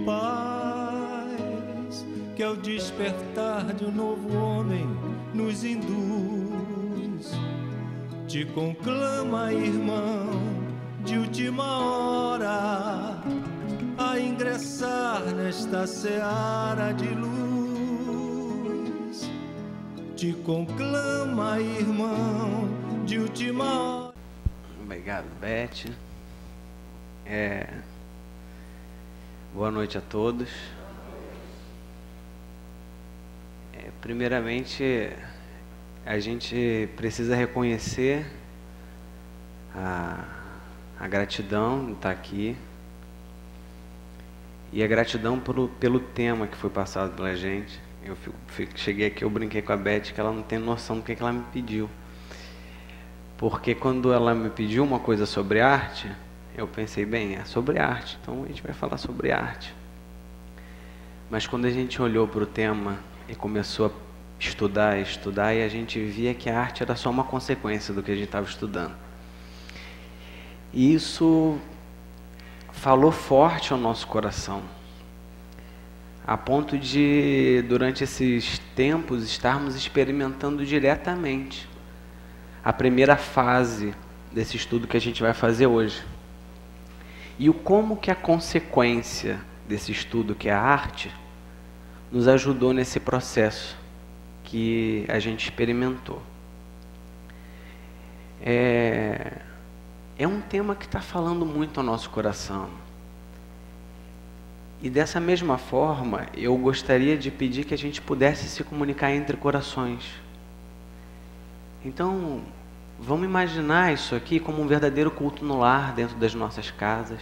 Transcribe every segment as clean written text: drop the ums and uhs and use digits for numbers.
paz que ao despertar de um novo homem nos induz. Te conclama, irmão, de última hora, a ingressar nesta seara de luz. Te conclama, irmão, de última hora. Obrigado, Beth. Boa noite a todos. Primeiramente, a gente precisa reconhecer a gratidão de estar aqui e a gratidão pelo tema que foi passado pela gente. Cheguei aqui, eu brinquei com a Beth que ela não tem noção do que ela me pediu, porque quando ela me pediu uma coisa sobre arte, eu pensei, bem, é sobre arte, então a gente vai falar sobre arte. Mas quando a gente olhou para o tema e começou a estudar, e a gente via que a arte era só uma consequência do que a gente estava estudando. E isso falou forte ao nosso coração, a ponto de, durante esses tempos, estarmos experimentando diretamente a primeira fase desse estudo que a gente vai fazer hoje. E como que a consequência desse estudo, que é a arte, nos ajudou nesse processo que a gente experimentou. É um tema que está falando muito ao nosso coração. E dessa mesma forma, eu gostaria de pedir que a gente pudesse se comunicar entre corações. Então, vamos imaginar isso aqui como um verdadeiro culto no lar dentro das nossas casas.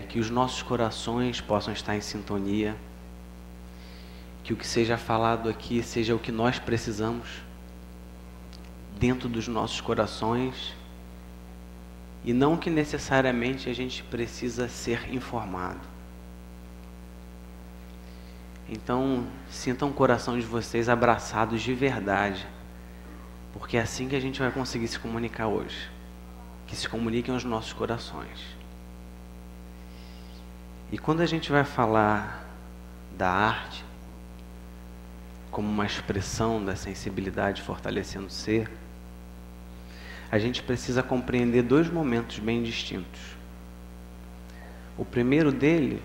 Que os nossos corações possam estar em sintonia. Que o que seja falado aqui seja o que nós precisamos dentro dos nossos corações. E não que necessariamente a gente precisa ser informado. Então, sintam o coração de vocês abraçados de verdade. Porque é assim que a gente vai conseguir se comunicar hoje. Que se comuniquem os nossos corações. E quando a gente vai falar da arte, como uma expressão da sensibilidade fortalecendo o ser, a gente precisa compreender dois momentos bem distintos. O primeiro dele,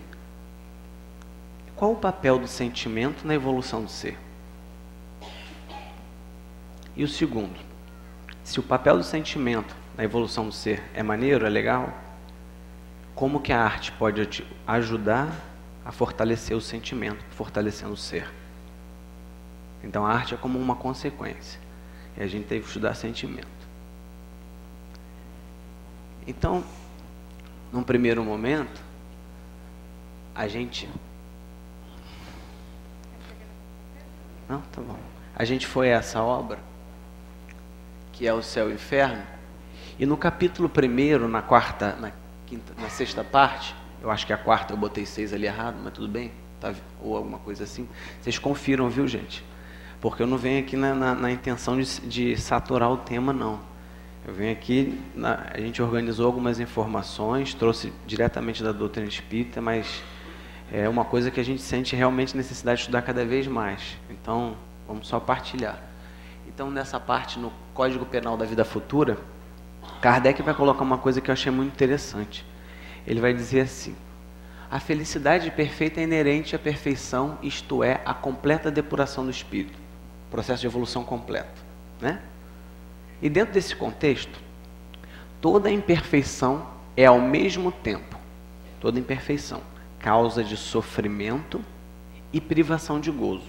qual o papel do sentimento na evolução do ser? E o segundo, se o papel do sentimento na evolução do ser é maneiro, é legal, como que a arte pode ajudar a fortalecer o sentimento, fortalecendo o ser? Então a arte é como uma consequência. E a gente tem que estudar sentimento. Então, num primeiro momento, a gente... Não, tá bom. A gente foi a essa obra, que é o Céu e o Inferno, e no capítulo 1º, na sexta parte, eu acho que a quarta eu botei 6 ali errado, mas tudo bem, tá? Ou alguma coisa assim. Vocês confiram, viu, gente? Porque eu não venho aqui na intenção de saturar o tema, não. Eu venho aqui, a gente organizou algumas informações, trouxe diretamente da doutrina espírita, mas é uma coisa que a gente sente realmente necessidade de estudar cada vez mais. Então, vamos só partilhar. Então, nessa parte, no Código Penal da Vida Futura, Kardec vai colocar uma coisa que eu achei muito interessante. Ele vai dizer assim: a felicidade perfeita é inerente à perfeição, isto é, à completa depuração do espírito. Processo de evolução completo, né? E dentro desse contexto, toda imperfeição é ao mesmo tempo, toda imperfeição, causa de sofrimento e privação de gozo.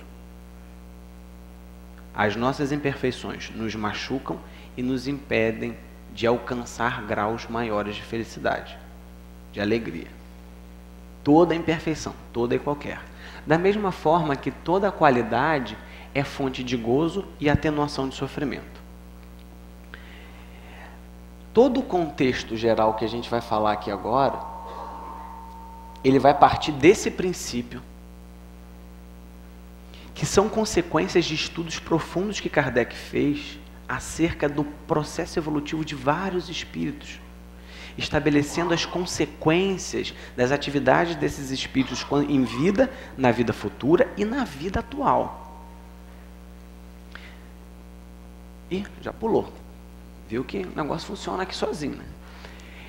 As nossas imperfeições nos machucam e nos impedem de alcançar graus maiores de felicidade, de alegria. Toda imperfeição, toda e qualquer. Da mesma forma que toda qualidade é fonte de gozo e atenuação de sofrimento. Todo o contexto geral que a gente vai falar aqui agora, ele vai partir desse princípio, que são consequências de estudos profundos que Kardec fez acerca do processo evolutivo de vários espíritos. estabelecendo as consequências das atividades desses espíritos em vida, na vida futura e na vida atual. E já pulou. Viu que o negócio funciona aqui sozinho, né?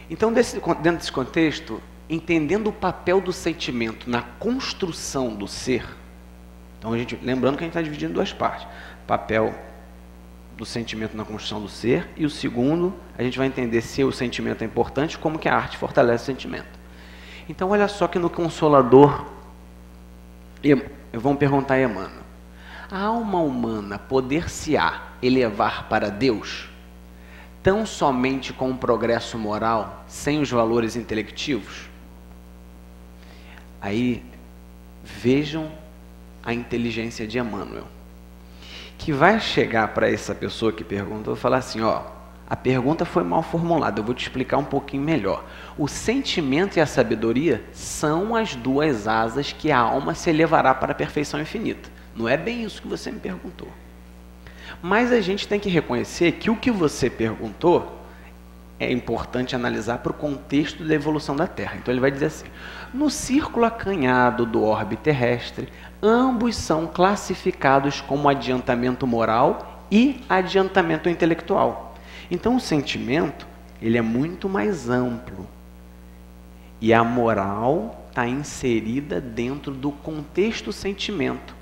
Então, dentro desse contexto, entendendo o papel do sentimento na construção do ser, então lembrando que a gente está dividindo em duas partes, papel do sentimento na construção do ser, e o segundo, a gente vai entender se o sentimento é importante, como que a arte fortalece o sentimento. Então, olha só que no Consolador, vão perguntar a Emmanuel, a alma humana poder-se-á elevar para Deus tão somente com o progresso moral, sem os valores intelectivos? Aí, vejam a inteligência de Emmanuel, que vai chegar para essa pessoa que perguntou e falar assim, ó, a pergunta foi mal formulada, eu vou te explicar um pouquinho melhor. O sentimento e a sabedoria são as duas asas que a alma se elevará para a perfeição infinita. Não é bem isso que você me perguntou. Mas a gente tem que reconhecer que o que você perguntou é importante analisar para o contexto da evolução da Terra. Então ele vai dizer assim, no círculo acanhado do orbe terrestre, ambos são classificados como adiantamento moral e adiantamento intelectual. Então o sentimento, ele é muito mais amplo. E a moral está inserida dentro do contexto sentimento.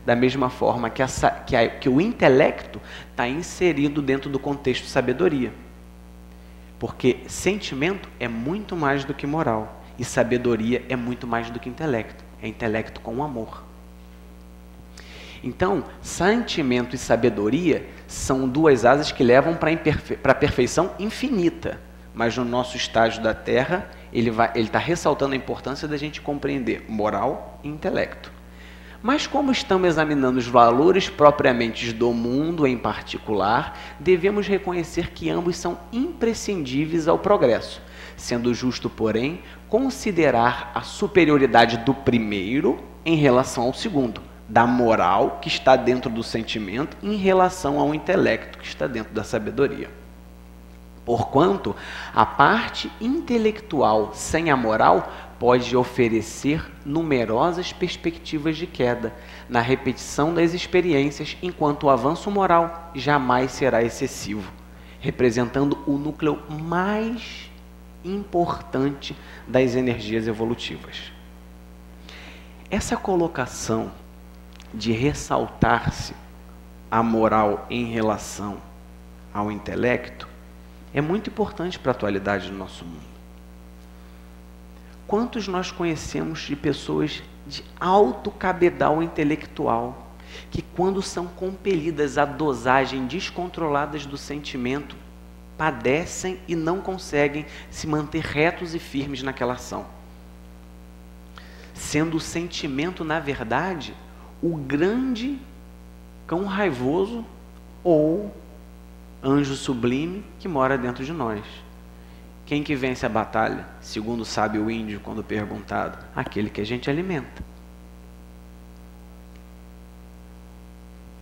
Da mesma forma que o intelecto está inserido dentro do contexto sabedoria. Porque sentimento é muito mais do que moral. E sabedoria é muito mais do que intelecto. É intelecto com amor. Então, sentimento e sabedoria são duas asas que levam para a perfeição infinita. Mas no nosso estágio da Terra, ele está ressaltando a importância da gente compreender moral e intelecto. Mas como estamos examinando os valores propriamente do mundo em particular, devemos reconhecer que ambos são imprescindíveis ao progresso, sendo justo, porém, considerar a superioridade do primeiro em relação ao segundo, da moral que está dentro do sentimento em relação ao intelecto que está dentro da sabedoria. Porquanto, a parte intelectual sem a moral pode oferecer numerosas perspectivas de queda na repetição das experiências, enquanto o avanço moral jamais será excessivo, representando o núcleo mais importante das energias evolutivas. Essa colocação de ressaltar-se a moral em relação ao intelecto é muito importante para a atualidade do nosso mundo. Quantos nós conhecemos de pessoas de alto cabedal intelectual, que quando são compelidas à dosagem descontroladas do sentimento, padecem e não conseguem se manter retos e firmes naquela ação. Sendo o sentimento, na verdade, o grande cão raivoso ou anjo sublime que mora dentro de nós. Quem que vence a batalha, segundo sabe o índio quando perguntado? Aquele que a gente alimenta.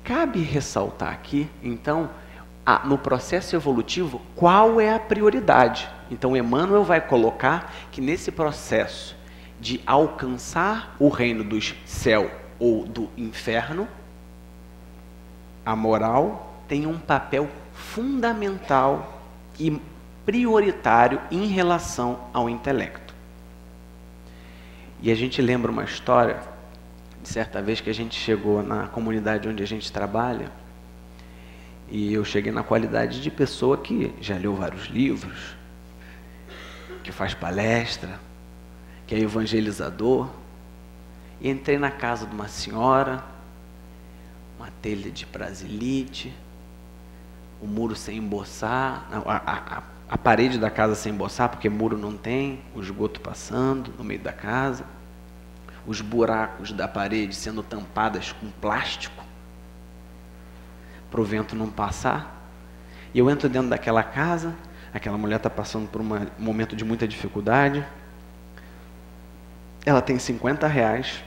Cabe ressaltar aqui, então, no processo evolutivo, qual é a prioridade. Então, Emmanuel vai colocar que nesse processo de alcançar o reino do céu ou do inferno, a moral tem um papel fundamental e prioritário em relação ao intelecto. E a gente lembra uma história de certa vez que a gente chegou na comunidade onde a gente trabalha, e eu cheguei na qualidade de pessoa que já leu vários livros, que faz palestra, que é evangelizador, e entrei na casa de uma senhora, uma telha de brasilite, o muro sem emboçar, a parede da casa sem emboçar, porque muro não tem, o esgoto passando no meio da casa, os buracos da parede sendo tampadas com plástico, para o vento não passar. E eu entro dentro daquela casa, aquela mulher está passando por um momento de muita dificuldade, ela tem R$50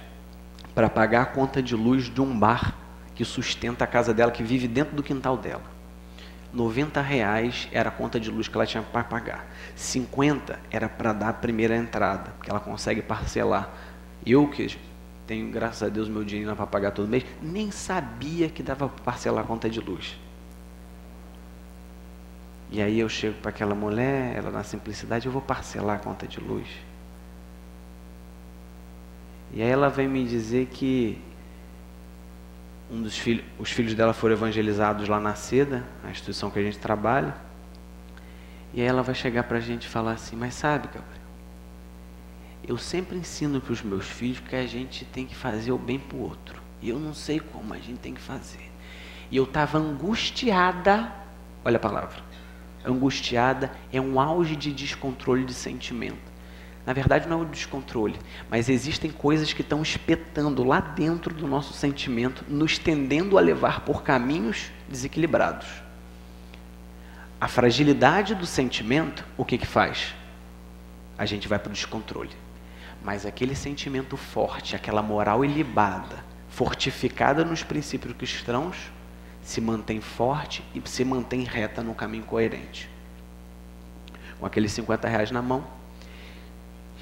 para pagar a conta de luz de um bar que sustenta a casa dela, que vive dentro do quintal dela. R$90 era a conta de luz que ela tinha para pagar. 50 era para dar a primeira entrada, que ela consegue parcelar. Eu, que tenho, graças a Deus, meu dinheiro para pagar todo mês, nem sabia que dava para parcelar a conta de luz. E aí eu chego para aquela mulher, ela na simplicidade, eu vou parcelar a conta de luz. E aí ela vem me dizer que os filhos dela foram evangelizados lá na Seda, a instituição que a gente trabalha. E aí ela vai chegar para a gente e falar assim, mas sabe, Gabriel, eu sempre ensino para os meus filhos que a gente tem que fazer o bem para o outro. E eu não sei como a gente tem que fazer. E eu estava angustiada, olha a palavra, angustiada é um auge de descontrole de sentimento. Na verdade não é o descontrole, mas existem coisas que estão espetando lá dentro do nosso sentimento, nos tendendo a levar por caminhos desequilibrados. A fragilidade do sentimento, o que faz? A gente vai para o descontrole. Mas aquele sentimento forte, aquela moral ilibada, fortificada nos princípios cristãos, se mantém forte e se mantém reta no caminho coerente. Com aqueles R$50 na mão,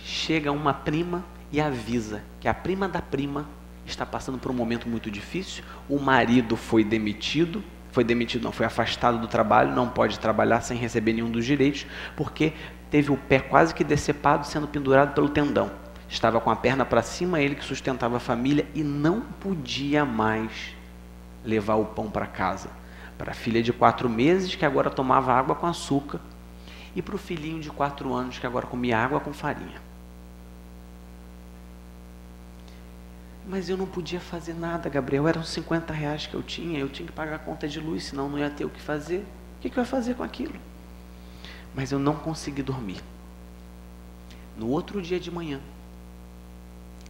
chega uma prima e avisa que a prima da prima está passando por um momento muito difícil, o marido foi afastado do trabalho, não pode trabalhar sem receber nenhum dos direitos, porque teve o pé quase que decepado, sendo pendurado pelo tendão. Estava com a perna para cima, ele que sustentava a família e não podia mais levar o pão para casa. Para a filha de 4 meses, que agora tomava água com açúcar, e para o filhinho de 4 anos, que agora comia água com farinha. Mas eu não podia fazer nada, Gabriel, eram R$50 que eu tinha que pagar a conta de luz, senão não ia ter o que fazer. O que eu ia fazer com aquilo? Mas eu não consegui dormir. No outro dia de manhã,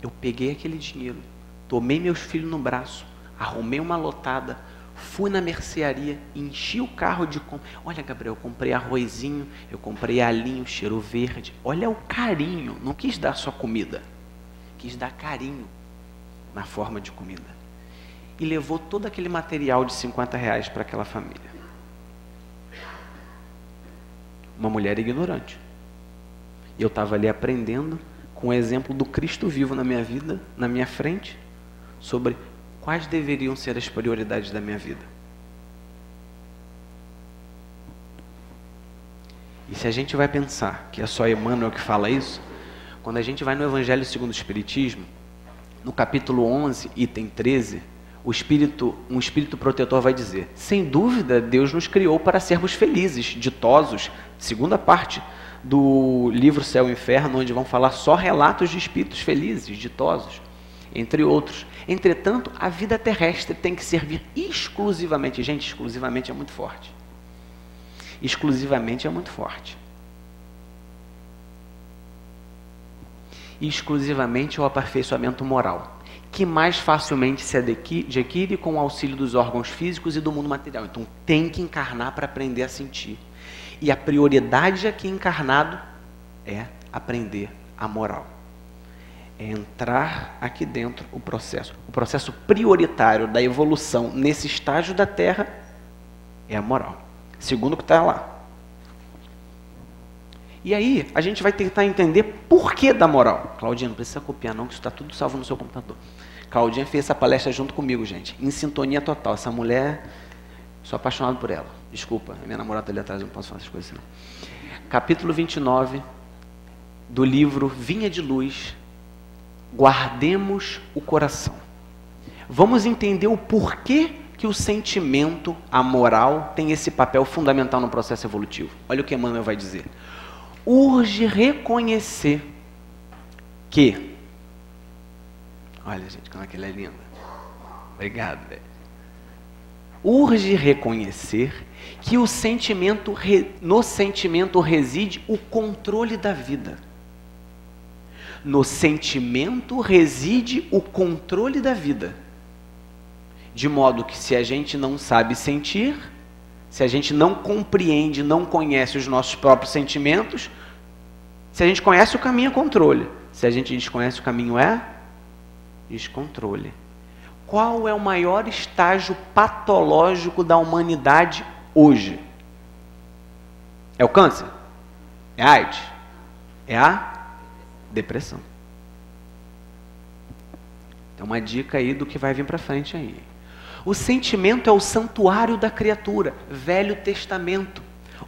eu peguei aquele dinheiro, tomei meus filhos no braço, arrumei uma lotada, fui na mercearia, enchi o carro de compra. Olha, Gabriel, eu comprei arrozinho, eu comprei alinho, cheiro verde. Olha o carinho, não quis dar só comida, quis dar carinho na forma de comida. E levou todo aquele material de R$50 para aquela família. Uma mulher ignorante. E eu estava ali aprendendo com o exemplo do Cristo vivo na minha vida, na minha frente, sobre quais deveriam ser as prioridades da minha vida. E se a gente vai pensar que é só Emmanuel que fala isso, quando a gente vai no Evangelho segundo o Espiritismo, no capítulo 11, item 13, um espírito protetor vai dizer, sem dúvida, Deus nos criou para sermos felizes, ditosos, segunda parte do livro Céu e Inferno, onde vão falar só relatos de espíritos felizes, ditosos, entre outros. Entretanto, a vida terrestre tem que servir exclusivamente, gente, exclusivamente é muito forte. Exclusivamente é muito forte. Exclusivamente ao aperfeiçoamento moral, que mais facilmente se adquire com o auxílio dos órgãos físicos e do mundo material. Então tem que encarnar para aprender a sentir. E a prioridade aqui encarnado é aprender a moral. É entrar aqui dentro o processo prioritário da evolução nesse estágio da Terra é a moral. Segundo o que está lá. E aí, a gente vai tentar entender por que da moral. Claudinha, não precisa copiar não, que isso está tudo salvo no seu computador. Claudinha fez essa palestra junto comigo, gente. Em sintonia total. Essa mulher, sou apaixonado por ela. Desculpa, a minha namorada está ali atrás, eu não posso fazer essas coisas assim, não. Capítulo 29 do livro Vinha de Luz, Guardemos o Coração. Vamos entender o porquê que o sentimento, a moral, tem esse papel fundamental no processo evolutivo. Olha o que Emmanuel vai dizer. Urge reconhecer que... Olha, gente, como é que ela é linda. Obrigado, velho. Urge reconhecer que o sentimento, no sentimento reside o controle da vida. No sentimento reside o controle da vida. De modo que se a gente não sabe sentir, se a gente não compreende, não conhece os nossos próprios sentimentos, se a gente conhece o caminho é controle, se a gente desconhece o caminho é descontrole. Qual é o maior estágio patológico da humanidade hoje? É o câncer? É a AIDS? É a depressão. Então uma dica aí do que vai vir para frente aí. O sentimento é o santuário da criatura, Velho Testamento.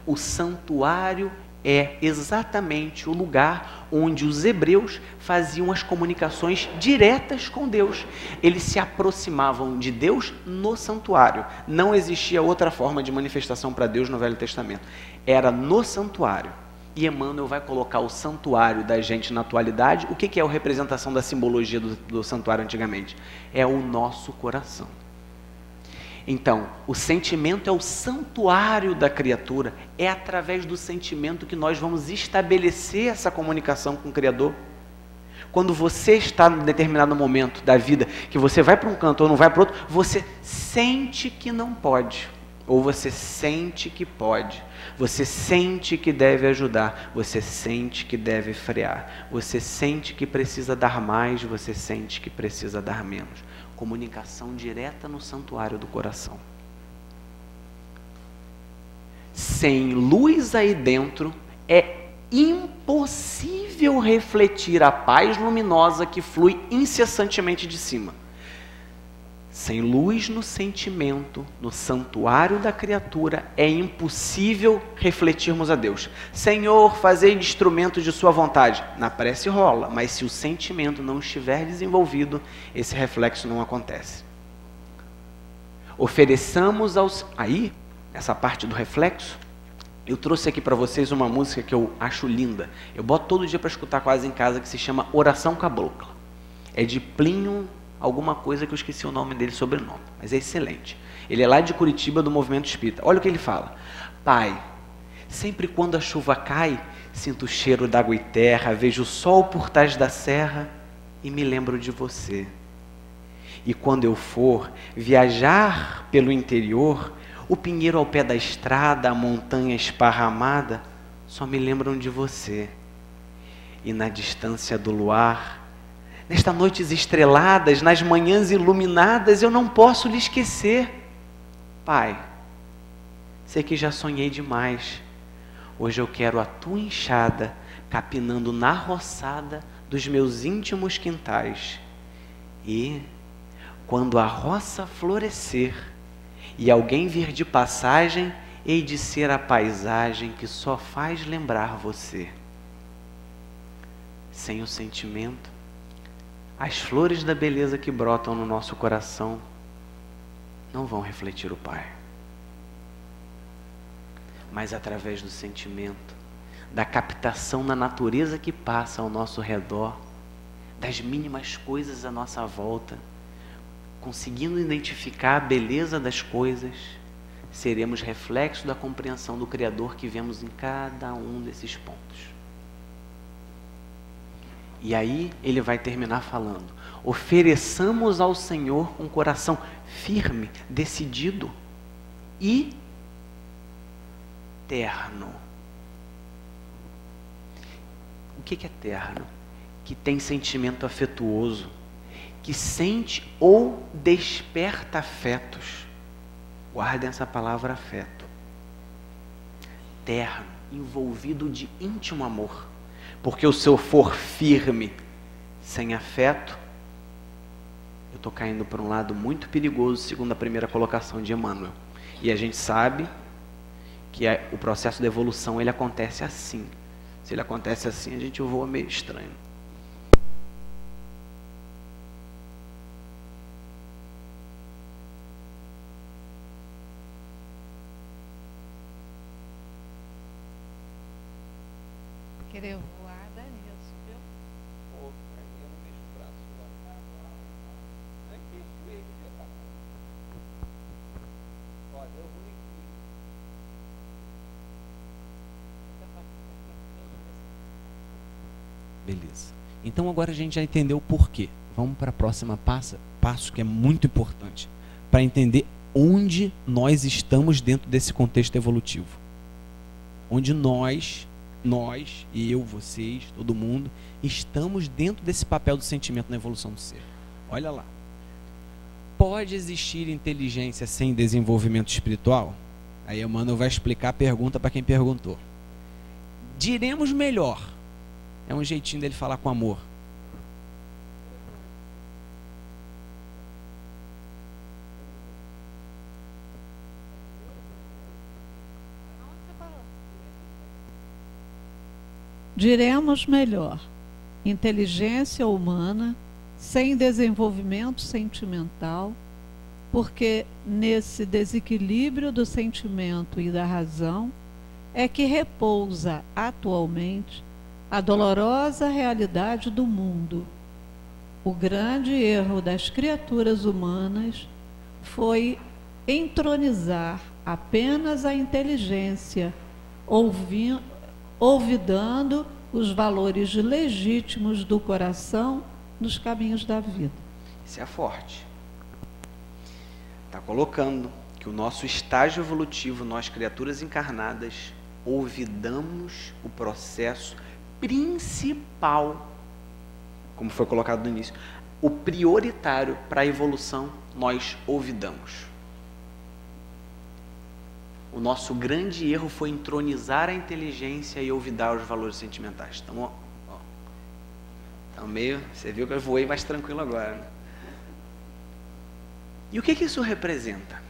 O santuário é exatamente o lugar onde os hebreus faziam as comunicações diretas com Deus. Eles se aproximavam de Deus no santuário. Não existia outra forma de manifestação para Deus no Velho Testamento. Era no santuário. E Emmanuel vai colocar o santuário da gente na atualidade. O que é a representação da simbologia do santuário antigamente? É o nosso coração. Então, o sentimento é o santuário da criatura. É através do sentimento que nós vamos estabelecer essa comunicação com o Criador. Quando você está em determinado momento da vida, que você vai para um canto ou não vai para outro, você sente que não pode. Ou você sente que pode. Você sente que deve ajudar. Você sente que deve frear. Você sente que precisa dar mais. Você sente que precisa dar menos. Comunicação direta no santuário do coração. Sem luz aí dentro, é impossível refletir a paz luminosa que flui incessantemente de cima. Sem luz no sentimento, no santuário da criatura, é impossível refletirmos a Deus. Senhor, fazei de instrumento de sua vontade. Na prece rola, mas se o sentimento não estiver desenvolvido, esse reflexo não acontece. Ofereçamos aos... Aí, essa parte do reflexo, eu trouxe aqui para vocês uma música que eu acho linda. Eu boto todo dia para escutar quase em casa, que se chama Oração Cabocla. É de Plínio... alguma coisa que eu esqueci o nome dele, sobrenome, mas é excelente. Ele é lá de Curitiba, do Movimento Espírita. Olha o que ele fala. Pai, sempre quando a chuva cai, sinto o cheiro d'água e terra, vejo o sol por trás da serra e me lembro de você. E quando eu for viajar pelo interior, o pinheiro ao pé da estrada, a montanha esparramada, só me lembram de você. E na distância do luar, nestas noites estreladas, nas manhãs iluminadas, eu não posso lhe esquecer. Pai, sei que já sonhei demais. Hoje eu quero a tua enxada, capinando na roçada dos meus íntimos quintais. E, quando a roça florescer, e alguém vir de passagem, hei de ser a paisagem que só faz lembrar você. Sem o sentimento, as flores da beleza que brotam no nosso coração não vão refletir o Pai. Mas através do sentimento, da captação na natureza que passa ao nosso redor, das mínimas coisas à nossa volta, conseguindo identificar a beleza das coisas, seremos reflexo da compreensão do Criador que vemos em cada um desses pontos. E aí ele vai terminar falando: ofereçamos ao Senhor um coração firme, decidido e terno. O que é terno? Que tem sentimento afetuoso, que sente ou desperta afetos. Guardem essa palavra afeto. Terno, envolvido de íntimo amor. Porque se eu for firme, sem afeto, eu estou caindo para um lado muito perigoso, segundo a primeira colocação de Emmanuel. E a gente sabe que o processo de evolução ele acontece assim. Se ele acontece assim, a gente voa meio estranho. Querer voar, Daniel, subiu? Pô, eu não mexo o braço agora. Aqui, ó, deu ruim aqui. Beleza. Então agora a gente já entendeu o porquê. Vamos para a próxima passo que é muito importante para entender onde nós estamos dentro desse contexto evolutivo. Onde nós, eu, vocês, todo mundo, estamos dentro desse papel do sentimento na evolução do ser. Olha lá. Pode existir inteligência sem desenvolvimento espiritual? Aí Emmanuel vai explicar a pergunta para quem perguntou. Diremos melhor. É um jeitinho dele falar com amor. Diremos melhor. Inteligência humana sem desenvolvimento sentimental, porque nesse desequilíbrio do sentimento e da razão é que repousa atualmente a dolorosa realidade do mundo. O grande erro das criaturas humanas foi entronizar apenas a inteligência, olvidando os valores legítimos do coração nos caminhos da vida. Isso é forte. Está colocando que o nosso estágio evolutivo, nós criaturas encarnadas, olvidamos o processo principal, como foi colocado no início, o prioritário para a evolução, nós olvidamos. O nosso grande erro foi entronizar a inteligência e olvidar os valores sentimentais. Então, meio, você viu que eu voei mais tranquilo agora, né? E o que isso representa?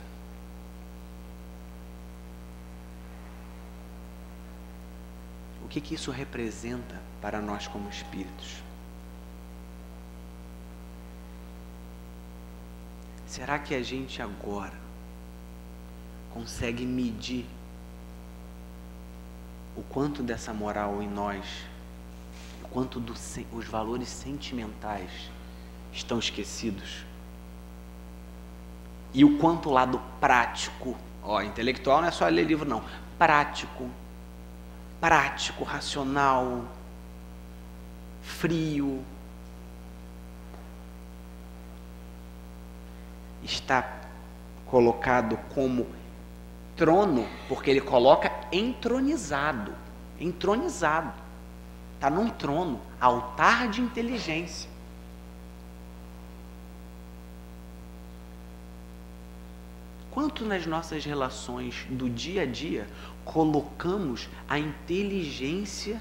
O que isso representa para nós como espíritos? Será que a gente agora consegue medir o quanto dessa moral em nós, o quanto os valores sentimentais estão esquecidos? E o quanto o lado prático, intelectual não é só ler livro não, prático, racional, frio, está colocado como trono, porque ele coloca entronizado, está num trono, altar de inteligência. Quanto nas nossas relações do dia a dia colocamos a inteligência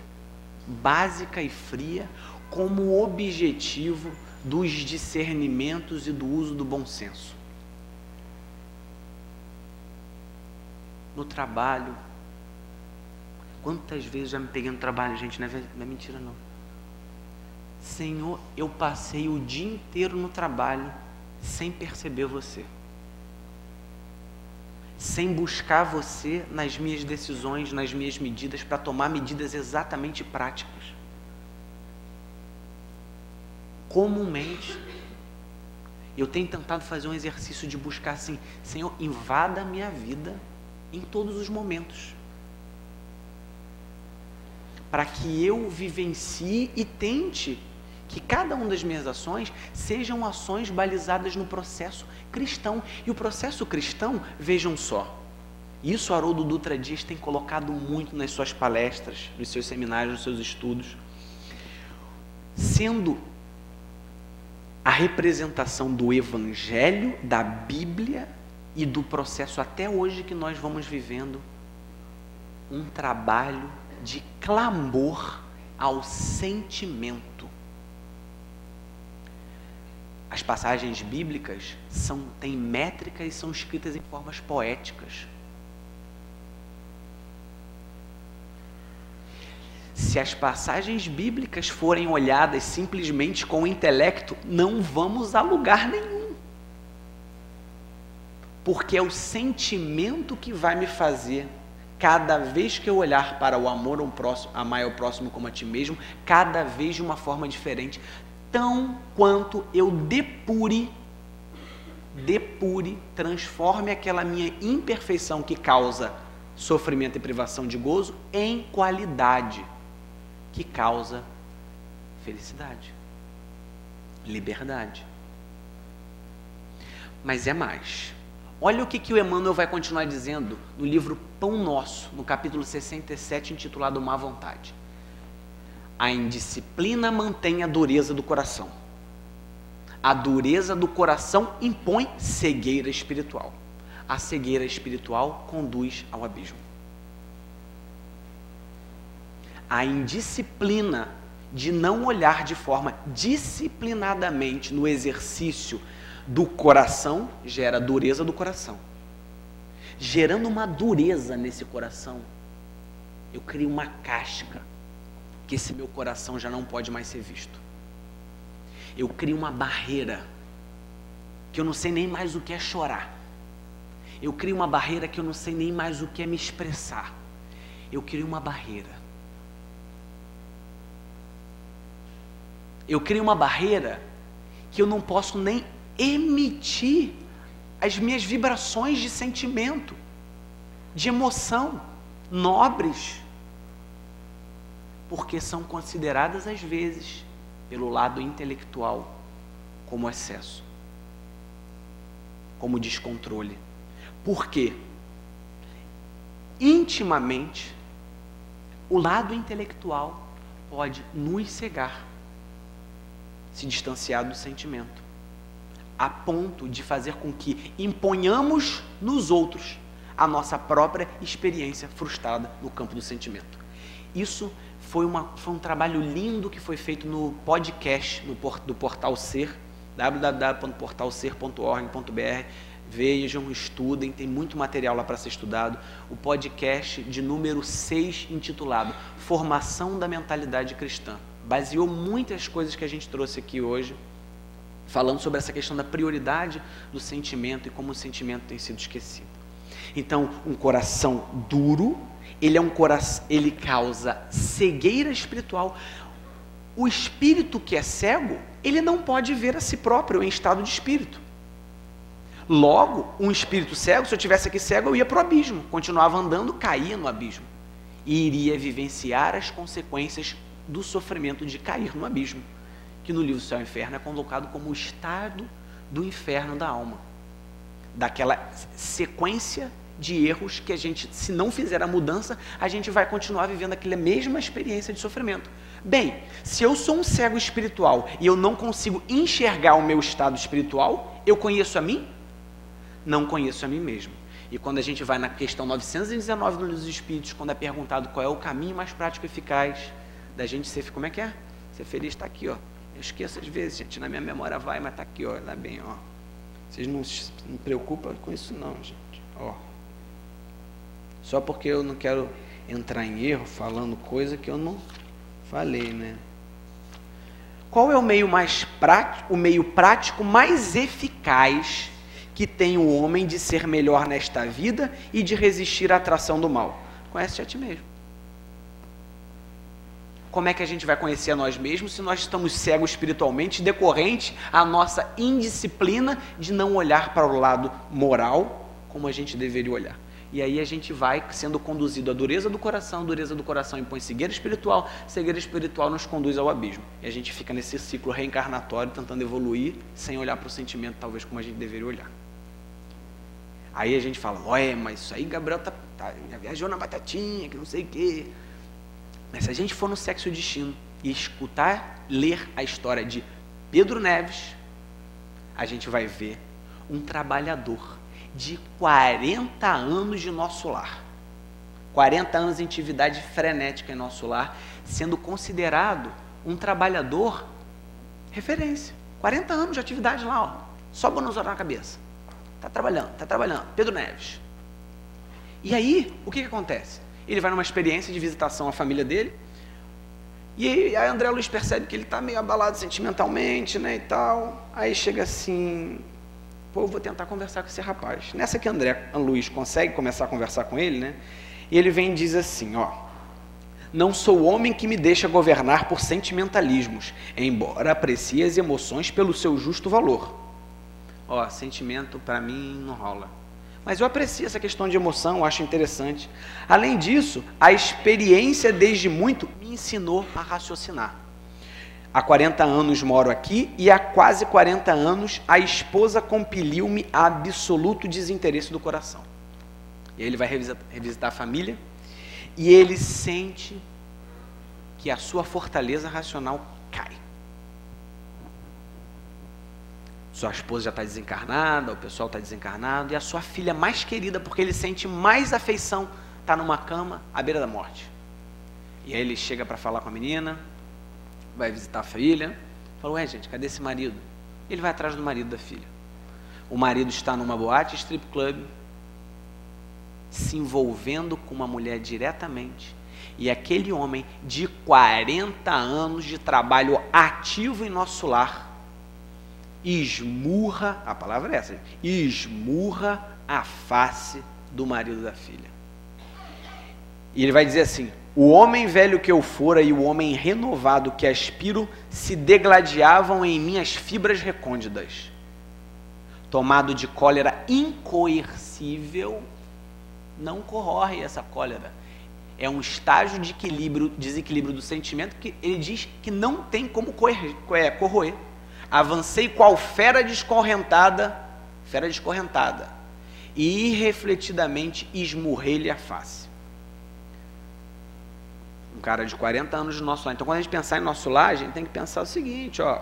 básica e fria como objetivo dos discernimentos e do uso do bom senso? No trabalho, quantas vezes já me peguei no trabalho, gente, não é mentira não. Senhor, eu passei o dia inteiro no trabalho sem perceber você, sem buscar você nas minhas decisões, nas minhas medidas, para tomar medidas exatamente práticas. Comumente, eu tenho tentado fazer um exercício de buscar assim, Senhor, invada a minha vida em todos os momentos, para que eu vivencie e tente que cada uma das minhas ações sejam ações balizadas no processo cristão. E o processo cristão, vejam só, isso Haroldo Dutra Dias tem colocado muito nas suas palestras, nos seus seminários, nos seus estudos, sendo a representação do Evangelho, da Bíblia e do processo até hoje que nós vamos vivendo, um trabalho de clamor ao sentimento. As passagens bíblicas têm métricas e são escritas em formas poéticas. Se as passagens bíblicas forem olhadas simplesmente com o intelecto, não vamos a lugar nenhum. Porque é o sentimento que vai me fazer, cada vez que eu olhar para o amor ao próximo, amar ao próximo como a ti mesmo, cada vez de uma forma diferente, tão quanto eu depure, transforme aquela minha imperfeição que causa sofrimento e privação de gozo em qualidade que causa felicidade, liberdade. Mas é mais. Olha o que o Emmanuel vai continuar dizendo no livro Pão Nosso, no capítulo 67, intitulado Má Vontade. A indisciplina mantém a dureza do coração. A dureza do coração impõe cegueira espiritual. A cegueira espiritual conduz ao abismo. a indisciplina de não olhar de forma disciplinadamente no exercício do coração, gera dureza do coração. Gerando uma dureza nesse coração, eu crio uma casca, que esse meu coração já não pode mais ser visto. Eu crio uma barreira, que eu não sei nem mais o que é chorar. Eu crio uma barreira que eu não sei nem mais o que é me expressar. Eu crio uma barreira. Eu crio uma barreira que eu não posso nem emitir as minhas vibrações de sentimento, de emoção, nobres, porque são consideradas às vezes, pelo lado intelectual, como excesso, como descontrole. Por quê? Intimamente, o lado intelectual pode nos cegar, se distanciar do sentimento, a ponto de fazer com que imponhamos nos outros a nossa própria experiência frustrada no campo do sentimento. Isso foi um trabalho lindo que foi feito no podcast do Portal Ser, www.portalser.org.br. Vejam, estudem, tem muito material lá para ser estudado. O podcast de número 6, intitulado Formação da Mentalidade Cristã. Baseou muitas coisas que a gente trouxe aqui hoje, falando sobre essa questão da prioridade do sentimento e como o sentimento tem sido esquecido. Então, um coração duro, ele causa cegueira espiritual. O espírito que é cego, ele não pode ver a si próprio em estado de espírito. Logo, um espírito cego, se eu tivesse aqui cego, eu ia para o abismo, continuava andando, caía no abismo e iria vivenciar as consequências do sofrimento de cair no abismo, que no livro Céu e Inferno é colocado como o estado do inferno da alma, daquela sequência de erros que a gente, se não fizer a mudança, a gente vai continuar vivendo aquela mesma experiência de sofrimento. Bem, se eu sou um cego espiritual e eu não consigo enxergar o meu estado espiritual, eu conheço a mim? Não conheço a mim mesmo. E quando a gente vai na questão 919 do Livro dos Espíritos, quando é perguntado qual é o caminho mais prático e eficaz da gente ser, como é que é? Ser feliz, está aqui, ó. Eu esqueço às vezes, gente, na minha memória vai, mas está aqui, ó, lá bem, ó. Vocês não se preocupam com isso não, gente, ó. Só porque eu não quero entrar em erro falando coisa que eu não falei, né? Qual é o meio mais prático, o meio prático mais eficaz que tem o homem de ser melhor nesta vida e de resistir à atração do mal? Conhece a ti mesmo. Como é que a gente vai conhecer a nós mesmos se nós estamos cegos espiritualmente, decorrente à nossa indisciplina de não olhar para o lado moral como a gente deveria olhar? E aí a gente vai sendo conduzido à dureza do coração impõe cegueira espiritual nos conduz ao abismo. E a gente fica nesse ciclo reencarnatório tentando evoluir sem olhar para o sentimento talvez como a gente deveria olhar. Aí a gente fala, ué, mas isso aí Gabriel já viajou na batatinha, que não sei o quê. Mas se a gente for no Sexo e o Destino e escutar, ler a história de Pedro Neves, a gente vai ver um trabalhador de 40 anos de nosso lar. 40 anos de atividade frenética em nosso lar, sendo considerado um trabalhador referência. 40 anos de atividade lá, ó, só bônus na cabeça. Está trabalhando. Pedro Neves. E aí, o que acontece? Ele vai numa experiência de visitação à família dele, e aí André Luiz percebe que ele está meio abalado sentimentalmente, né, e tal. Aí chega assim, pô, eu vou tentar conversar com esse rapaz. Nessa que André Luiz consegue começar a conversar com ele, né, e ele vem e diz assim, ó, não sou homem que me deixa governar por sentimentalismos, embora aprecie as emoções pelo seu justo valor. Ó, sentimento para mim não rola. Mas eu aprecio essa questão de emoção, acho interessante. Além disso, a experiência desde muito me ensinou a raciocinar. Há 40 anos moro aqui e há quase 40 anos a esposa compeliu-me a absoluto desinteresse do coração. E aí ele vai revisitar a família e ele sente que a sua fortaleza racional cai. Sua esposa já está desencarnada, o pessoal está desencarnado, e a sua filha mais querida, porque ele sente mais afeição, está numa cama à beira da morte. E aí ele chega para falar com a menina, vai visitar a filha, fala, ué gente, cadê esse marido? Ele vai atrás do marido da filha. O marido está numa boate, strip club, se envolvendo com uma mulher diretamente, e aquele homem de 40 anos de trabalho ativo em nosso lar, esmurra, a palavra é essa, esmurra a face do marido da filha. E ele vai dizer assim, o homem velho que eu fora e o homem renovado que aspiro se degladiavam em minhas fibras recônditas. Tomado de cólera incoercível, não corroe essa cólera. É um estágio de desequilíbrio do sentimento que ele diz que não tem como corroer. Avancei qual fera descorrentada, e irrefletidamente esmurrei-lhe a face. Um cara de 40 anos do nosso lar. Então, quando a gente pensar em nosso lar, a gente tem que pensar o seguinte, ó.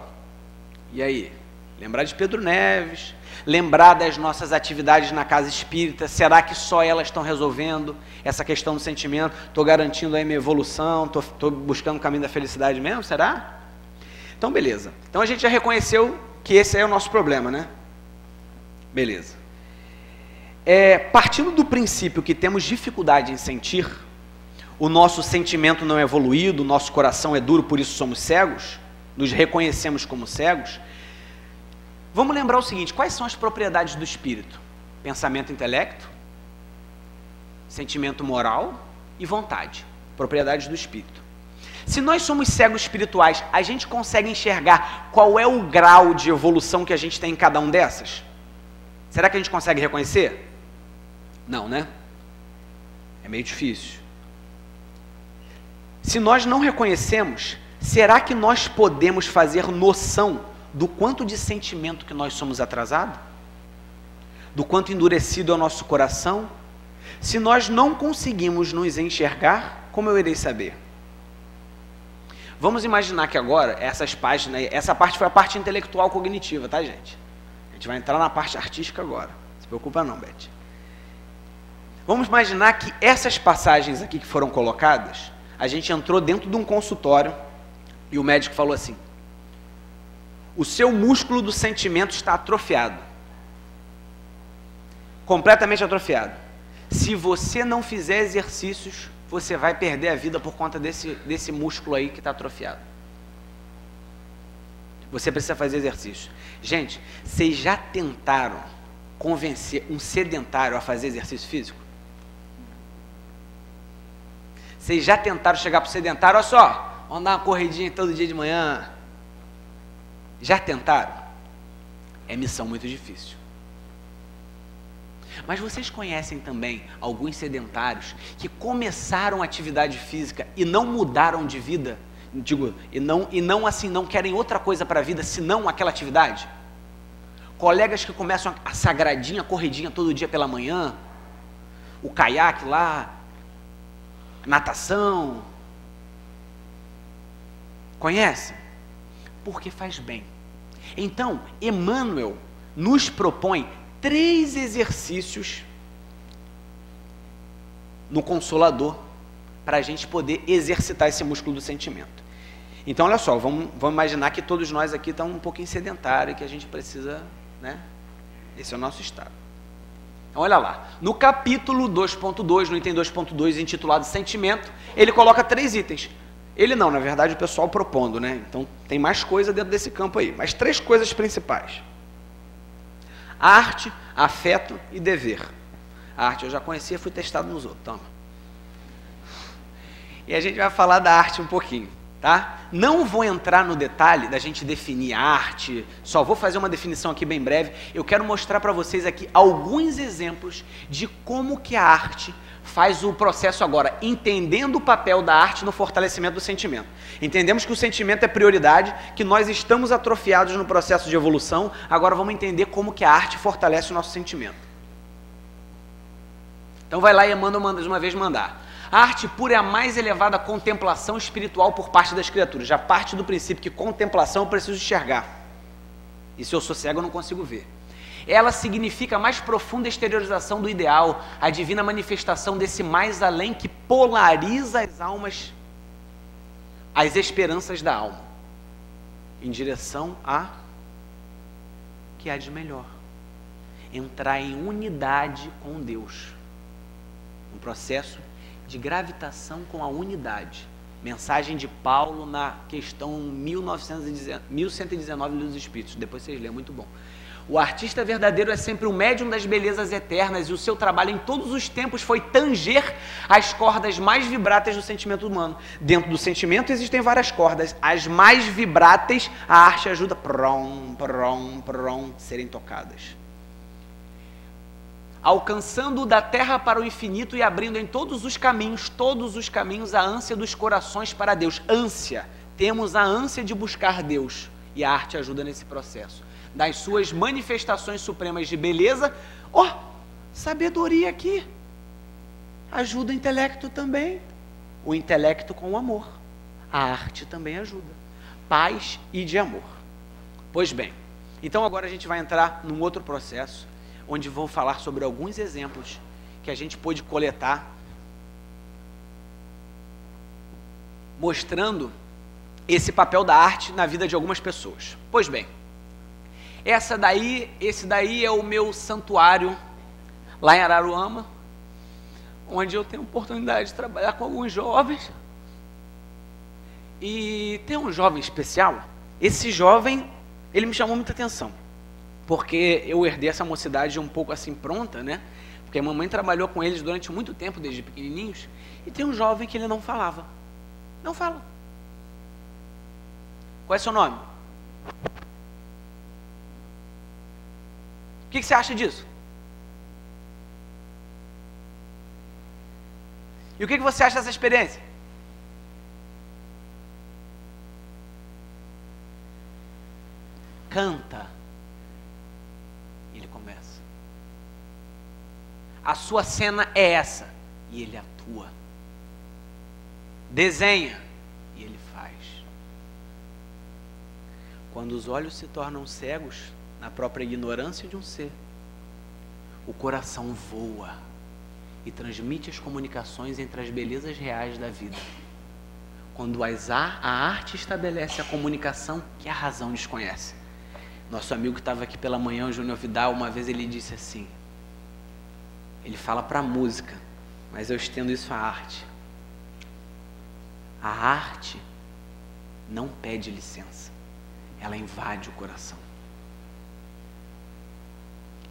E aí? Lembrar de Pedro Neves, lembrar das nossas atividades na casa espírita. Será que só elas estão resolvendo essa questão do sentimento? Estou garantindo aí minha evolução? Estou buscando o caminho da felicidade mesmo? Será? Então, beleza. Então, a gente já reconheceu que esse é o nosso problema, né? Beleza. Partindo do princípio que temos dificuldade em sentir, o nosso sentimento não é evoluído, o nosso coração é duro, por isso somos cegos, nos reconhecemos como cegos. Vamos lembrar o seguinte, quais são as propriedades do espírito? Pensamento, intelecto, sentimento moral e vontade. Propriedades do espírito. Se nós somos cegos espirituais, a gente consegue enxergar qual é o grau de evolução que a gente tem em cada um dessas? Será que a gente consegue reconhecer? Não, né? É meio difícil. Se nós não reconhecemos, será que nós podemos fazer noção do quanto de sentimento que nós somos atrasados? Do quanto endurecido é o nosso coração? Se nós não conseguimos nos enxergar, como eu irei saber? Vamos imaginar que agora, essas páginas, essa parte foi a parte intelectual cognitiva, tá, gente? A gente vai entrar na parte artística agora. Não se preocupa não, Beth. Vamos imaginar que essas passagens aqui que foram colocadas, a gente entrou dentro de um consultório e o médico falou assim, o seu músculo do sentimento está atrofiado. Completamente atrofiado. Se você não fizer exercícios, você vai perder a vida por conta desse músculo aí que está atrofiado. Você precisa fazer exercício. Gente, vocês já tentaram convencer um sedentário a fazer exercício físico? Vocês já tentaram chegar para o sedentário, olha só, vamos dar uma corridinha todo dia de manhã? Já tentaram? É missão muito difícil. Mas vocês conhecem também alguns sedentários que começaram atividade física e não mudaram de vida? Digo, e não querem outra coisa para a vida senão aquela atividade? Colegas que começam a sagradinha, corridinha todo dia pela manhã, o caiaque lá, natação. Conhece? Porque faz bem. Então, Emmanuel nos propõe 3 exercícios no Consolador para a gente poder exercitar esse músculo do sentimento. Então, olha só, vamos imaginar que todos nós aqui estamos um pouquinho sedentários e que a gente precisa, né? Esse é o nosso estado. Então, olha lá, no capítulo 2.2, no item 2.2, intitulado Sentimento, ele coloca 3 itens. Ele não, na verdade, o pessoal propondo, né? Então, tem mais coisa dentro desse campo aí, mas 3 coisas principais. Arte, afeto e dever. A arte eu já conhecia, fui testado nos outros, toma. E a gente vai falar da arte um pouquinho, tá? Não vou entrar no detalhe da gente definir arte, só vou fazer uma definição aqui bem breve. Eu quero mostrar para vocês aqui alguns exemplos de como que a arte faz o processo agora, entendendo o papel da arte no fortalecimento do sentimento. Entendemos que o sentimento é prioridade, que nós estamos atrofiados no processo de evolução, agora vamos entender como que a arte fortalece o nosso sentimento. Então vai lá e Emmanuel manda de uma vez mandar. A arte pura é a mais elevada contemplação espiritual por parte das criaturas. Já parte do princípio que contemplação eu preciso enxergar. E se eu sou cego eu não consigo ver. Ela significa a mais profunda exteriorização do ideal, a divina manifestação desse mais além que polariza as almas as esperanças da alma, em direção a que há de melhor. Entrar em unidade com Deus. Um processo de gravitação com a unidade. Mensagem de Paulo na questão 1119 dos Espíritos. Depois vocês lêem, é muito bom. O artista verdadeiro é sempre o médium das belezas eternas e o seu trabalho em todos os tempos foi tanger as cordas mais vibratas do sentimento humano. Dentro do sentimento existem várias cordas. As mais vibratas, a arte ajuda serem tocadas. Alcançando da terra para o infinito e abrindo em todos os caminhos, a ânsia dos corações para Deus. Ânsia. Temos a ânsia de buscar Deus e a arte ajuda nesse processo. Das suas manifestações supremas de beleza, sabedoria aqui. Ajuda o intelecto também. O intelecto com o amor. A arte também ajuda. Paz e de amor. Pois bem, então agora a gente vai entrar num outro processo, onde vou falar sobre alguns exemplos que a gente pôde coletar, mostrando esse papel da arte na vida de algumas pessoas. Pois bem, esse daí é o meu santuário lá em Araruama, onde eu tenho a oportunidade de trabalhar com alguns jovens. E tem um jovem especial. Esse jovem, ele me chamou muita atenção, porque eu herdei essa mocidade um pouco assim pronta, né? Porque a mamãe trabalhou com eles durante muito tempo, desde pequenininhos. E tem um jovem que ele não falava. Não fala. Qual é seu nome? O que você acha disso? E o que você acha dessa experiência? Canta. Ele começa. A sua cena é essa. E ele atua. Desenha. E ele faz. Quando os olhos se tornam cegos, na própria ignorância de um ser, o coração voa e transmite as comunicações entre as belezas reais da vida. Quando a arte estabelece a comunicação que a razão desconhece. Nosso amigo que estava aqui pela manhã, o Júnior Vidal, uma vez ele disse assim, ele fala para a música, mas eu estendo isso à arte. A arte não pede licença, ela invade o coração.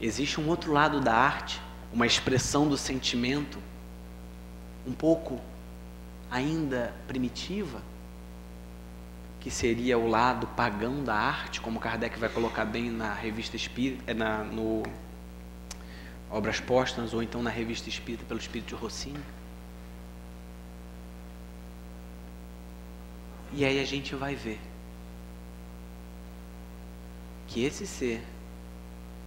Existe um outro lado da arte, uma expressão do sentimento, um pouco ainda primitiva, que seria o lado pagão da arte, como Kardec vai colocar bem na revista Espírita, no Obras Póstumas, ou então na revista Espírita pelo Espírito de Rossini. E aí a gente vai ver que esse ser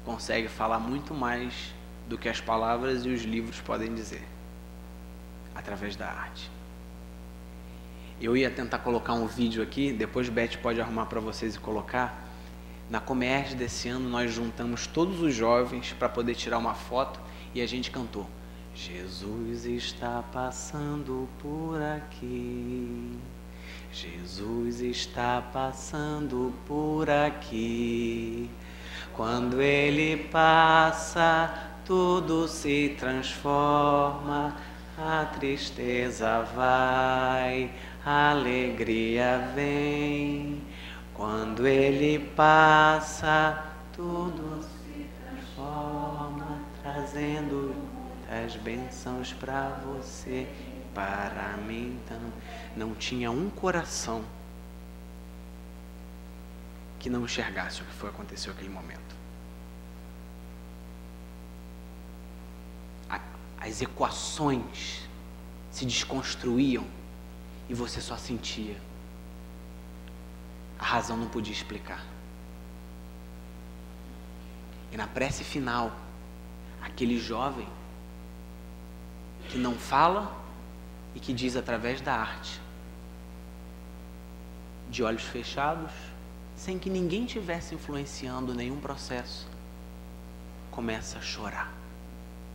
consegue falar muito mais do que as palavras e os livros podem dizer, através da arte. Eu ia tentar colocar um vídeo aqui, depois Beth pode arrumar para vocês e colocar. Na Comerge desse ano nós juntamos todos os jovens para poder tirar uma foto e a gente cantou: Jesus está passando por aqui, Jesus está passando por aqui. Quando Ele passa, tudo se transforma, a tristeza vai, a alegria vem. Quando Ele passa, tudo se transforma, trazendo as bênçãos para você, para mim. Então, não tinha um coração que não enxergasse o que aconteceu naquele momento. As equações se desconstruíam e você só sentia. A razão não podia explicar. E na prece final, aquele jovem que não fala e que diz através da arte, de olhos fechados, sem que ninguém tivesse influenciando nenhum processo, começa a chorar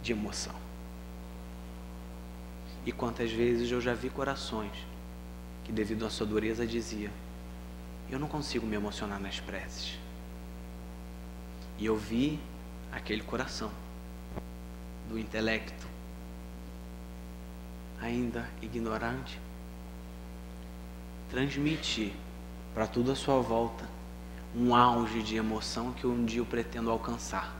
de emoção. E quantas vezes eu já vi corações que devido à sua dureza dizia: eu não consigo me emocionar nas preces. E eu vi aquele coração do intelecto, ainda ignorante, transmitir para tudo à sua volta um auge de emoção que um dia eu pretendo alcançar.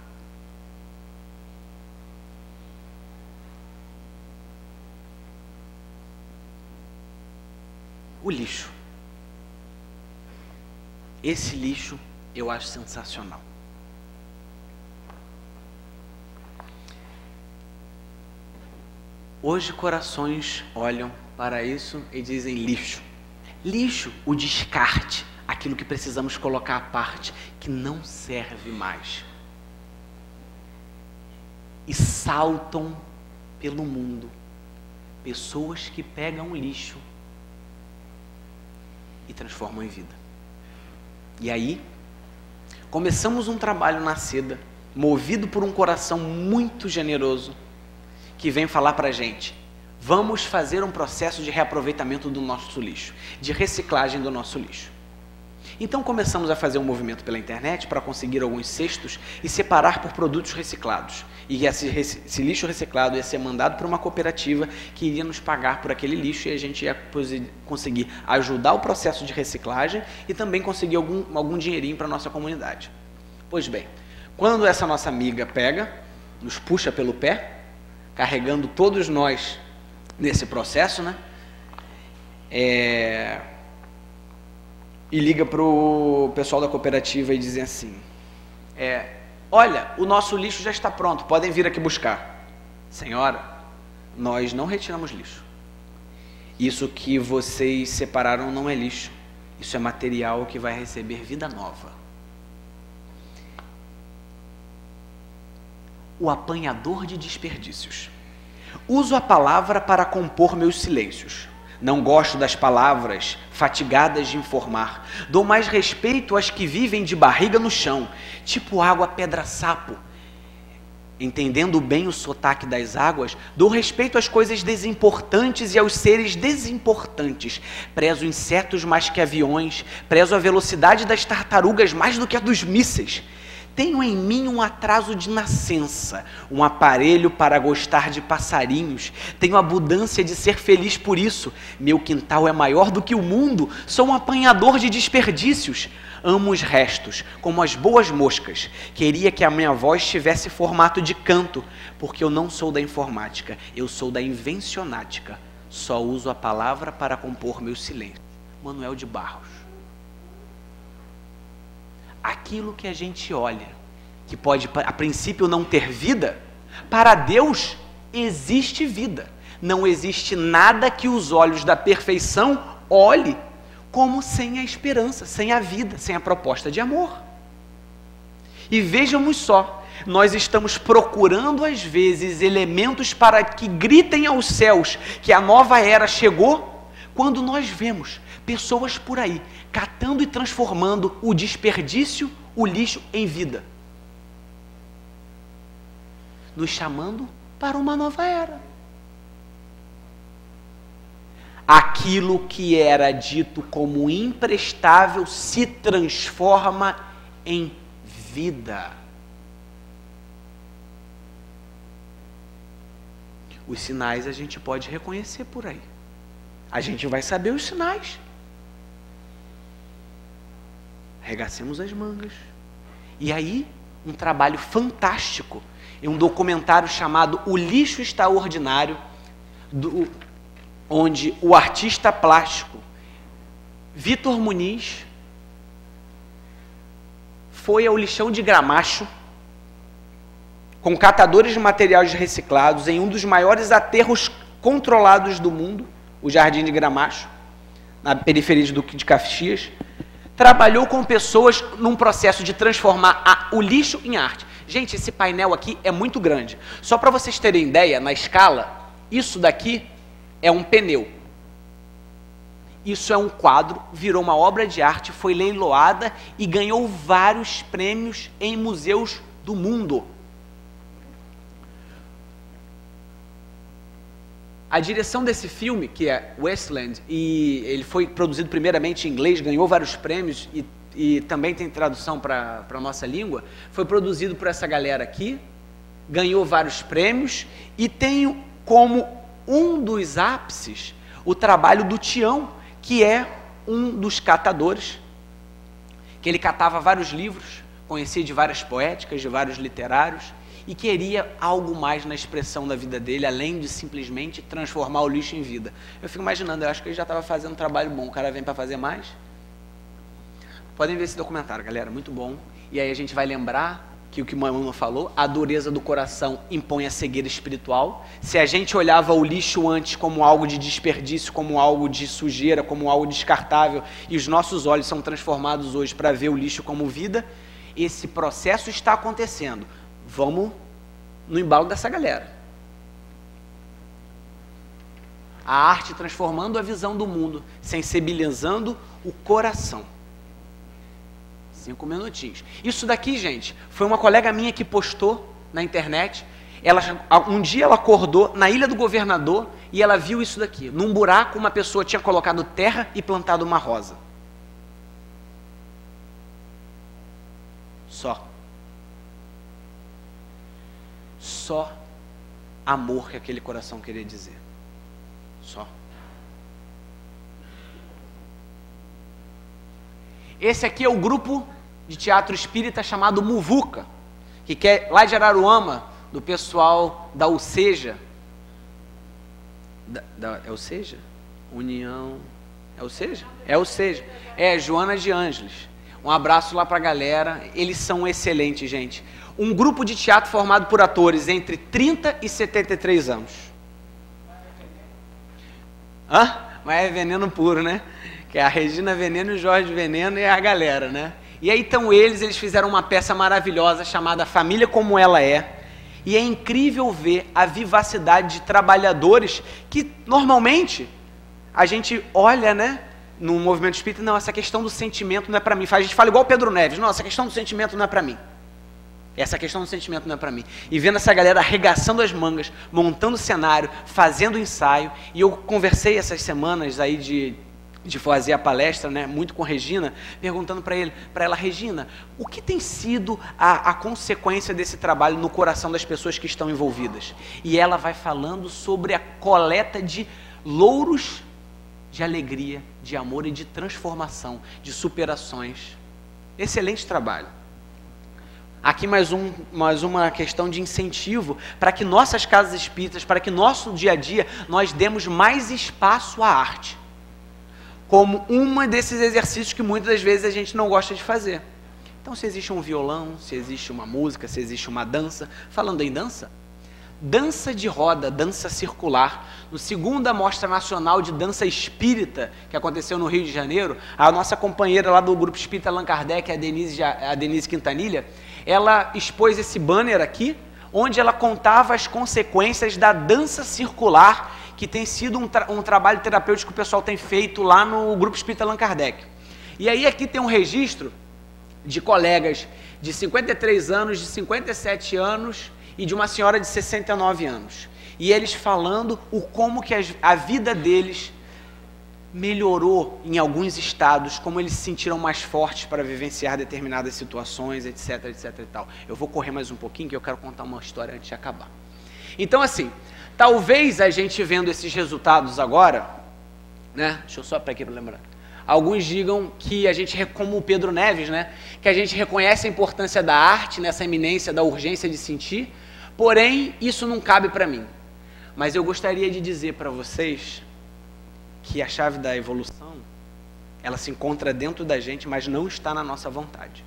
O lixo. Esse lixo eu acho sensacional. Hoje corações olham para isso e dizem lixo. Lixo, o descarte, aquilo que precisamos colocar à parte, que não serve mais. E saltam pelo mundo pessoas que pegam lixo e transformam em vida. E aí, começamos um trabalho na Seda, movido por um coração muito generoso, que vem falar para a gente: vamos fazer um processo de reaproveitamento do nosso lixo, de reciclagem do nosso lixo. Então começamos a fazer um movimento pela internet para conseguir alguns cestos e separar por produtos reciclados. E esse lixo reciclado ia ser mandado para uma cooperativa que iria nos pagar por aquele lixo, e a gente ia conseguir ajudar o processo de reciclagem e também conseguir algum dinheirinho para a nossa comunidade. Pois bem, quando essa nossa amiga pega, nos puxa pelo pé, carregando todos nós nesse processo, né? E liga para o pessoal da cooperativa e dizem assim: olha, o nosso lixo já está pronto, podem vir aqui buscar. Senhora, nós não retiramos lixo. Isso que vocês separaram não é lixo, isso é material que vai receber vida nova. O apanhador de desperdícios. Uso a palavra para compor meus silêncios. Não gosto das palavras fatigadas de informar. Dou mais respeito às que vivem de barriga no chão, tipo água pedra-sapo. Entendendo bem o sotaque das águas, dou respeito às coisas desimportantes e aos seres desimportantes. Prezo insetos mais que aviões, prezo a velocidade das tartarugas mais do que a dos mísseis. Tenho em mim um atraso de nascença, um aparelho para gostar de passarinhos. Tenho abundância de ser feliz por isso. Meu quintal é maior do que o mundo. Sou um apanhador de desperdícios. Amo os restos, como as boas moscas. Queria que a minha voz tivesse formato de canto, porque eu não sou da informática, eu sou da invencionática. Só uso a palavra para compor meu silêncio. Manuel de Barros. Aquilo que a gente olha, que pode a princípio não ter vida, para Deus existe vida. Não existe nada que os olhos da perfeição olhem como sem a esperança, sem a vida, sem a proposta de amor. E vejamos só, nós estamos procurando às vezes elementos para que gritem aos céus que a nova era chegou, quando nós vemos pessoas por aí catando e transformando o desperdício, o lixo, em vida, nos chamando para uma nova era. Aquilo que era dito como imprestável se transforma em vida. Os sinais a gente pode reconhecer por aí. A gente vai saber os sinais. Arregacemos as mangas. E aí, um trabalho fantástico, em um documentário chamado O Lixo Extraordinário, onde o artista plástico Vitor Muniz foi ao lixão de Gramacho, com catadores de materiais reciclados, em um dos maiores aterros controlados do mundo, o Jardim de Gramacho, na periferia de Duque de Caxias. Trabalhou com pessoas num processo de transformar o lixo em arte. Gente, esse painel aqui é muito grande. Só para vocês terem ideia, na escala, isso daqui é um pneu. Isso é um quadro, virou uma obra de arte, foi leiloada e ganhou vários prêmios em museus do mundo. A direção desse filme, que é Wasteland, e ele foi produzido primeiramente em inglês, ganhou vários prêmios e também tem tradução para a nossa língua, foi produzido por essa galera aqui, ganhou vários prêmios e tem como um dos ápices o trabalho do Tião, que é um dos catadores, que ele catava vários livros, conhecia de várias poéticas, de vários literários, e queria algo mais na expressão da vida dele, além de simplesmente transformar o lixo em vida. Eu fico imaginando, eu acho que ele já estava fazendo um trabalho bom, o cara vem para fazer mais. Podem ver esse documentário, galera, muito bom. E aí a gente vai lembrar que o que o Mamãe falou, a dureza do coração impõe a cegueira espiritual. Se a gente olhava o lixo antes como algo de desperdício, como algo de sujeira, como algo descartável, e os nossos olhos são transformados hoje para ver o lixo como vida, esse processo está acontecendo. Vamos no embalo dessa galera. A arte transformando a visão do mundo, sensibilizando o coração. 5 minutinhos. Isso daqui, gente, foi uma colega minha que postou na internet. Um dia ela acordou na Ilha do Governador e ela viu isso daqui. Num buraco, uma pessoa tinha colocado terra e plantado uma rosa. Só amor que aquele coração queria dizer. Só. Esse aqui é o grupo de teatro espírita chamado Muvuca, que é lá de Araruama, do pessoal da Useja. É Useja? União... É Useja? É Useja. É, Joana de Ângeles. Um abraço lá pra galera. Eles são excelentes, gente. Um grupo de teatro formado por atores entre 30 e 73 anos. Mas é veneno puro, né? Que é a Regina Veneno e o Jorge Veneno e a galera, né? E aí então eles fizeram uma peça maravilhosa chamada Família Como Ela É. E é incrível ver a vivacidade de trabalhadores que normalmente a gente olha, né? No movimento espírita, não, essa questão do sentimento não é para mim. A gente fala igual o Pedro Neves, não, essa questão do sentimento não é para mim. Essa questão do sentimento não é para mim. E vendo essa galera arregaçando as mangas, montando cenário, fazendo ensaio. E eu conversei essas semanas aí de fazer a palestra, né, muito com a Regina, perguntando para ela, Regina, o que tem sido a consequência desse trabalho no coração das pessoas que estão envolvidas? E ela vai falando sobre a coleta de louros de alegria, de amor e de transformação, de superações. Excelente trabalho. Aqui mais uma questão de incentivo para que nossas casas espíritas, para que nosso dia a dia, nós demos mais espaço à arte. Como um desses exercícios que muitas das vezes a gente não gosta de fazer. Então, se existe um violão, se existe uma música, se existe uma dança, falando em dança, dança de roda, dança circular, no segunda Mostra Nacional de Dança Espírita, que aconteceu no Rio de Janeiro, a nossa companheira lá do Grupo Espírita Allan Kardec, a Denise Quintanilha, ela expôs esse banner aqui, onde ela contava as consequências da dança circular, que tem sido um trabalho terapêutico que o pessoal tem feito lá no Grupo Espírita Allan Kardec. E aí aqui tem um registro de colegas de 53 anos, de 57 anos e de uma senhora de 69 anos. E eles falando como que a vida deles melhorou em alguns estados, como eles se sentiram mais fortes para vivenciar determinadas situações, etc, etc e tal. Eu vou correr mais um pouquinho, que eu quero contar uma história antes de acabar. Então, assim, talvez a gente vendo esses resultados agora, né? Deixa eu só para aqui para lembrar. Alguns digam que a gente, como o Pedro Neves, né? Que a gente reconhece a importância da arte nessa iminência da urgência de sentir, porém, isso não cabe para mim. Mas eu gostaria de dizer para vocês que a chave da evolução, ela se encontra dentro da gente, mas não está na nossa vontade.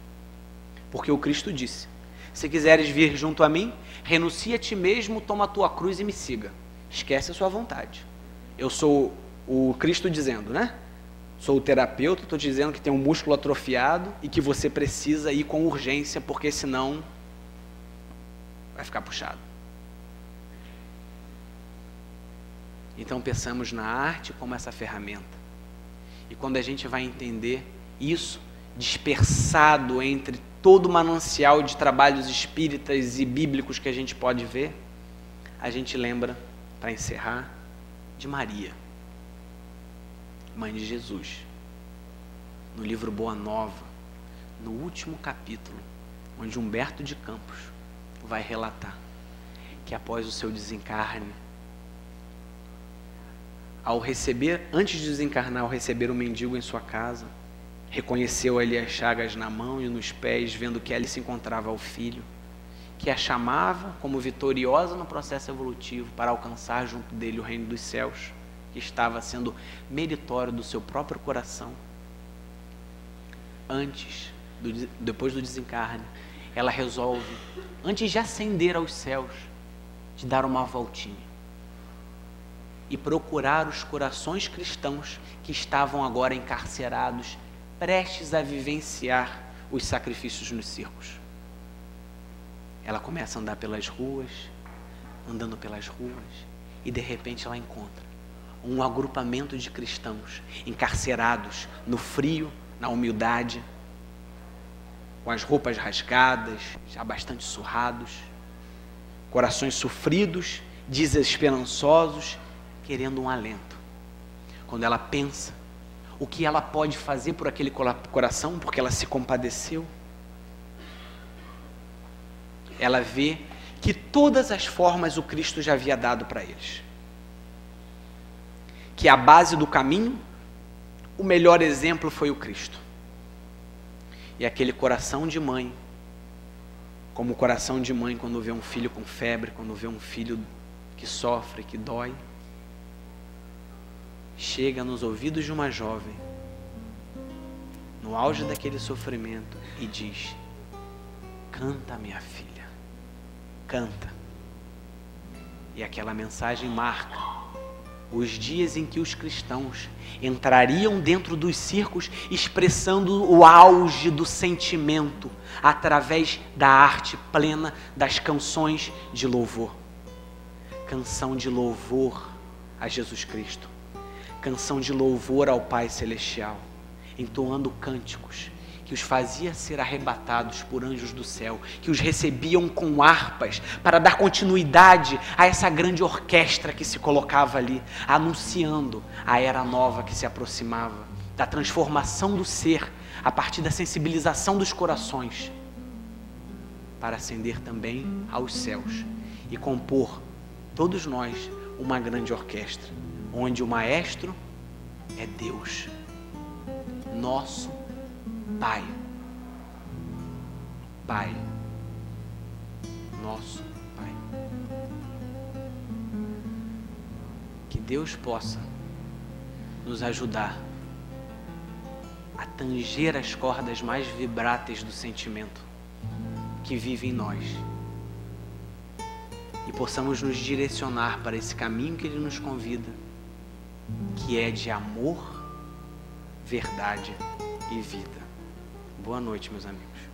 Porque o Cristo disse, se quiseres vir junto a mim, renuncia a ti mesmo, toma a tua cruz e me siga. Esquece a sua vontade. Eu sou o Cristo dizendo, né? Sou o terapeuta, estou dizendo que tem um músculo atrofiado e que você precisa ir com urgência, porque senão vai ficar puxado. Então pensamos na arte como essa ferramenta. E quando a gente vai entender isso, dispersado entre todo o manancial de trabalhos espíritas e bíblicos que a gente pode ver, a gente lembra, para encerrar, de Maria, mãe de Jesus. No livro Boa Nova, no último capítulo, onde Humberto de Campos vai relatar que após o seu desencarne, antes de desencarnar, ao receber um mendigo em sua casa, reconheceu ali as chagas na mão e nos pés, vendo que ali se encontrava o filho, que a chamava como vitoriosa no processo evolutivo para alcançar junto dele o reino dos céus, que estava sendo meritório do seu próprio coração. Depois do desencarne, ela resolve, antes de ascender aos céus, de dar uma voltinha e procurar os corações cristãos que estavam agora encarcerados, prestes a vivenciar os sacrifícios nos circos. Ela começa a andar pelas ruas, andando pelas ruas, e de repente ela encontra um agrupamento de cristãos encarcerados no frio, na humildade, com as roupas rasgadas, já bastante surrados, corações sofridos, desesperançosos, querendo um alento. Quando ela pensa o que ela pode fazer por aquele coração, porque ela se compadeceu, ela vê que todas as formas o Cristo já havia dado para eles. Que a base do caminho, o melhor exemplo foi o Cristo. E aquele coração de mãe, como o coração de mãe quando vê um filho com febre, quando vê um filho que sofre, que dói, chega nos ouvidos de uma jovem, no auge daquele sofrimento, e diz: canta, minha filha, canta. E aquela mensagem marca os dias em que os cristãos entrariam dentro dos circos expressando o auge do sentimento através da arte plena das canções de louvor. Canção de louvor a Jesus Cristo, canção de louvor ao Pai Celestial, entoando cânticos que os fazia ser arrebatados por anjos do céu, que os recebiam com harpas para dar continuidade a essa grande orquestra que se colocava ali, anunciando a era nova que se aproximava, da transformação do ser a partir da sensibilização dos corações, para ascender também aos céus e compor, todos nós, uma grande orquestra, onde o maestro é Deus, nosso Pai. Pai. Nosso Pai. Que Deus possa nos ajudar a tanger as cordas mais vibráteis do sentimento que vive em nós. E possamos nos direcionar para esse caminho que Ele nos convida, que é de amor, verdade e vida. Boa noite, meus amigos.